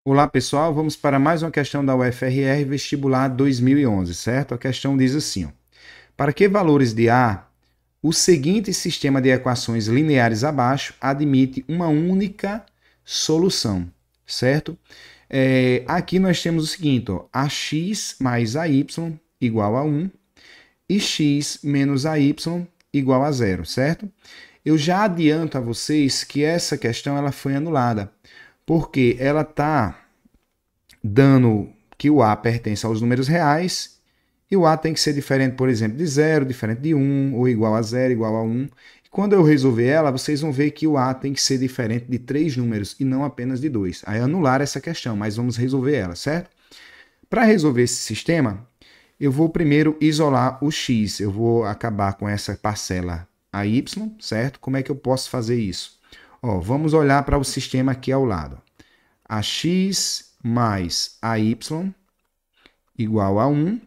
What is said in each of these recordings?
Olá pessoal, vamos para mais uma questão da UFRR Vestibular 2011, certo? A questão diz assim: ó, para que valores de A, o seguinte sistema de equações lineares abaixo admite uma única solução, certo? Aqui nós temos o seguinte: ó, ax mais ay igual a 1 e x menos ay igual a zero, certo? Eu já adianto a vocês que essa questão ela foi anulada, porque ela está dando que o A pertence aos números reais e o A tem que ser diferente, por exemplo, de 0, diferente de 1, ou igual a 0, igual a 1. E quando eu resolver ela, vocês vão ver que o A tem que ser diferente de 3 números e não apenas de 2. Aí anular essa questão, mas vamos resolver ela, certo? Para resolver esse sistema, eu vou primeiro isolar o x. Eu vou acabar com essa parcela a y, certo? Como é que eu posso fazer isso? Ó, vamos olhar para o sistema aqui ao lado. Ax mais ay igual a 1,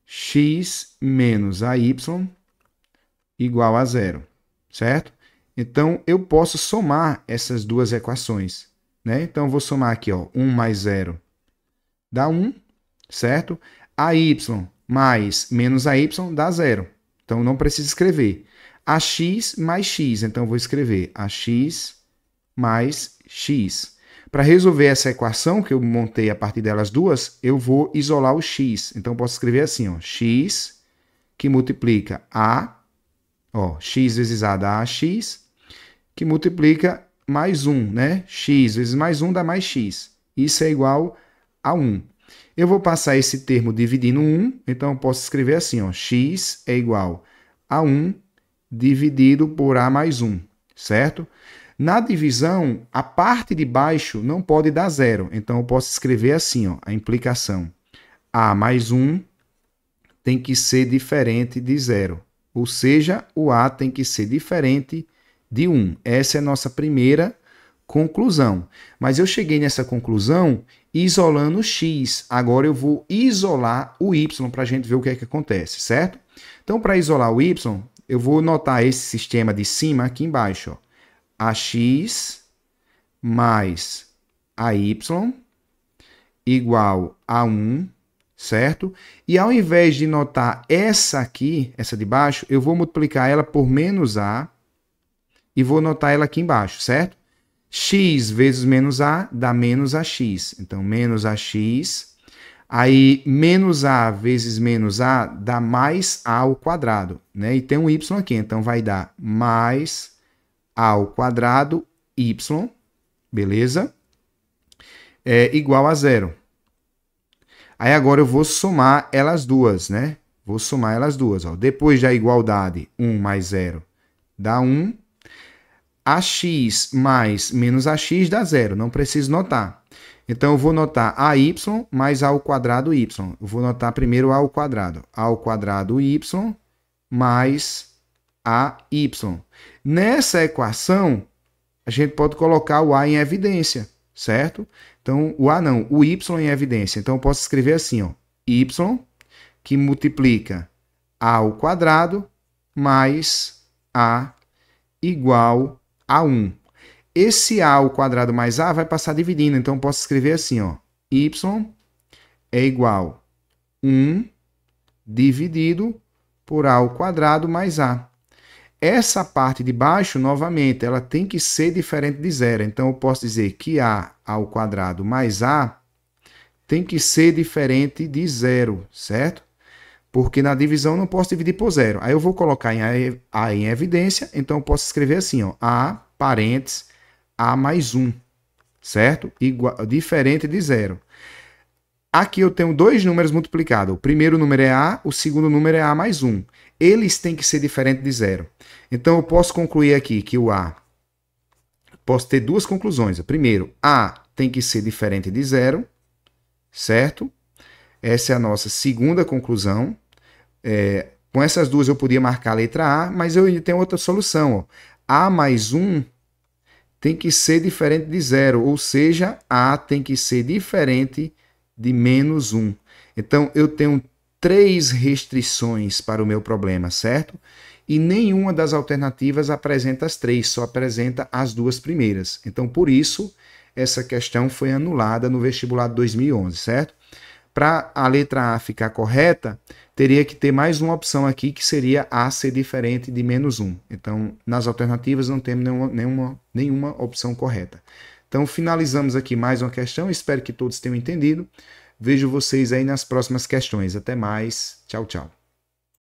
x menos ay igual a zero, certo? Então, eu posso somar essas duas equações, né? Então, eu vou somar aqui, ó, 1 mais 0 dá 1, certo? Ay mais menos ay dá zero. Então, não preciso escrever. Ax mais x, então eu vou escrever ax mais x. Para resolver essa equação que eu montei a partir delas duas, eu vou isolar o x. Então, eu posso escrever assim, ó, x que multiplica a, ó, x vezes a dá ax, que multiplica mais 1, né? X vezes mais 1 dá mais x. Isso é igual a 1. Eu vou passar esse termo dividindo 1, então eu posso escrever assim, ó, x é igual a 1 dividido por a mais 1, certo? Na divisão, a parte de baixo não pode dar zero. Então, eu posso escrever assim, ó, a implicação. A mais 1 tem que ser diferente de zero. Ou seja, o A tem que ser diferente de 1. Essa é a nossa primeira conclusão. Mas eu cheguei nessa conclusão isolando o x. Agora eu vou isolar o y para a gente ver o que é que acontece, certo? Então, para isolar o y, eu vou notar esse sistema de cima aqui embaixo, ó. Ax mais ay igual a 1, certo? E ao invés de notar essa aqui, essa de baixo, eu vou multiplicar ela por menos a e vou notar ela aqui embaixo, certo? X vezes menos a dá menos ax. Então, menos ax. Aí, menos a vezes menos a dá mais a ao quadrado, né? E tem um y aqui, então vai dar mais a ao quadrado y, beleza? É igual a zero. Aí agora eu vou somar elas duas, né? Vou somar elas duas. Ó. Depois da igualdade, 1 mais 0 dá 1. Ax mais menos ax dá zero. Não preciso notar. Então, eu vou notar ay mais a ao quadrado y. Eu vou notar primeiro a ao quadrado. A ao quadrado y mais ay. Nessa equação, a gente pode colocar o a em evidência, certo? Então, o a não, o y em evidência. Então, eu posso escrever assim, ó, y que multiplica a ao quadrado mais a igual a 1. Esse a ao quadrado mais a vai passar dividindo, então eu posso escrever assim, ó, y é igual a 1 dividido por a ao quadrado mais a. Essa parte de baixo, novamente, ela tem que ser diferente de zero. Então, eu posso dizer que a ao quadrado mais a tem que ser diferente de zero, certo? Porque na divisão eu não posso dividir por zero. Aí eu vou colocar a em evidência, então eu posso escrever assim, ó, a parênteses a mais 1, certo? Diferente de zero. Aqui eu tenho dois números multiplicados. O primeiro número é a, o segundo número é a mais 1. Eles têm que ser diferentes de zero. Então eu posso concluir aqui que o a... Posso ter duas conclusões. Primeiro, a tem que ser diferente de zero, certo? Essa é a nossa segunda conclusão. Com essas duas eu podia marcar a letra A, mas eu ainda tenho outra solução. Ó. A mais 1 tem que ser diferente de zero, ou seja, A tem que ser diferente de menos 1. Então, eu tenho três restrições para o meu problema, certo? E nenhuma das alternativas apresenta as três, só apresenta as duas primeiras. Então, por isso, essa questão foi anulada no vestibular de 2011, certo? Para a letra A ficar correta, teria que ter mais uma opção aqui, que seria A ser diferente de -1. Então, nas alternativas não temos nenhuma opção correta. Então, finalizamos aqui mais uma questão. Espero que todos tenham entendido. Vejo vocês aí nas próximas questões. Até mais. Tchau, tchau.